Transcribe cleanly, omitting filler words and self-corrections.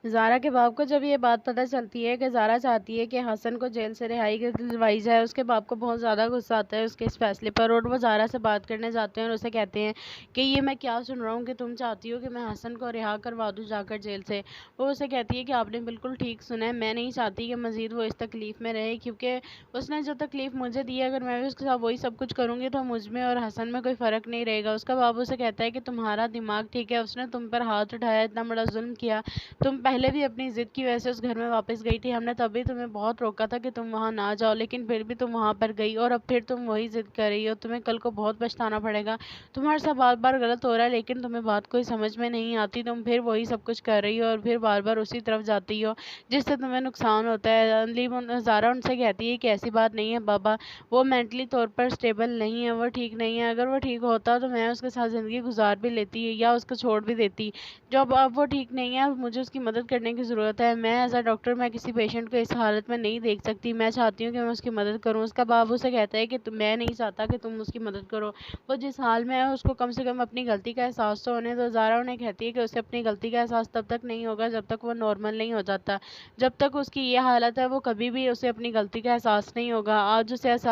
زارا کے باپ کو جب یہ بات پتہ چلتی ہے کہ زارا چاہتی ہے کہ حسن کو جیل سے رہائی دلوائی جائے، اس کے باپ کو بہت زیادہ غصہ آتا ہے اس کے اس فیصلے پر، اور وہ زارا سے بات کرنے جاتے ہیں اور اسے کہتے ہیں کہ یہ میں کیا سن رہا ہوں کہ تم چاہتی ہو کہ میں حسن کو رہا کروا دوں جا کر جیل سے۔ وہ اسے کہتی ہے کہ آپ نے بالکل ٹھیک سنا ہے، میں نہیں چاہتی کہ مزید وہ اس تکلیف میں رہے، کیونکہ اس نے جو تکلیف مجھے دی ہے، اگر میں بھی اس کے ساتھ وہی سب کچھ کروں گی تو مجھ میں اور حسن میں کوئی فرق نہیں رہے گا۔ اس کا باپ اسے کہتا ہے کہ تمہارا دماغ ٹھیک ہے، اس نے تم پر ہاتھ اٹھایا، اتنا بڑا ظلم کیا، تم پہلے بھی اپنی ضد کی وجہ سے اس گھر میں واپس گئی تھی، ہم نے تبھی تمہیں بہت روکا تھا کہ تم وہاں نہ جاؤ، لیکن پھر بھی تم وہاں پر گئی، اور اب پھر تم وہی ضد کر رہی ہو، تمہیں کل کو بہت پچھتانا پڑے گا، تمہارے ساتھ بار بار غلط ہو رہا ہے لیکن تمہیں بات کوئی سمجھ میں نہیں آتی، تم پھر وہی سب کچھ کر رہی ہو اور پھر بار بار اسی طرف جاتی ہو جس سے تمہیں نقصان ہوتا ہے۔ زارا ان سے کہتی ہے کہ ایسی بات نہیں ہے بابا، وہ مینٹلی طور پر سٹیبل نہیں ہے، وہ ٹھیک نہیں ہے، اگر وہ ٹھیک ہوتا تو میں اس کے ساتھ زندگی گزار بھی لیتی یا اس کو چھوڑ بھی دیتی، جب اب وہ ٹھیک نہیں ہے، مجھے اس کی مدد کرنے کی ضرورت ہے، میں ایز اے ڈاکٹر میں کسی پیشنٹ کو اس حالت میں نہیں دیکھ سکتی، میں چاہتی ہوں کہ میں اس کی مدد کروں۔ اس کا باپ اسے کہتا ہے کہ میں نہیں چاہتا کہ تم اس کی مدد کرو، وہ جس حال میں ہے اس کو کم سے کم اپنی غلطی کا احساس تو ہونے دو۔ زارا انہیں کہتی ہے کہ اسے اپنی غلطی کا احساس تب تک نہیں ہوگا جب تک وہ نارمل نہیں ہو جاتا، جب تک اس کی یہ حالت ہے وہ کبھی بھی اسے اپنی غلطی کا احساس نہیں ہوگا، آج اسے احساس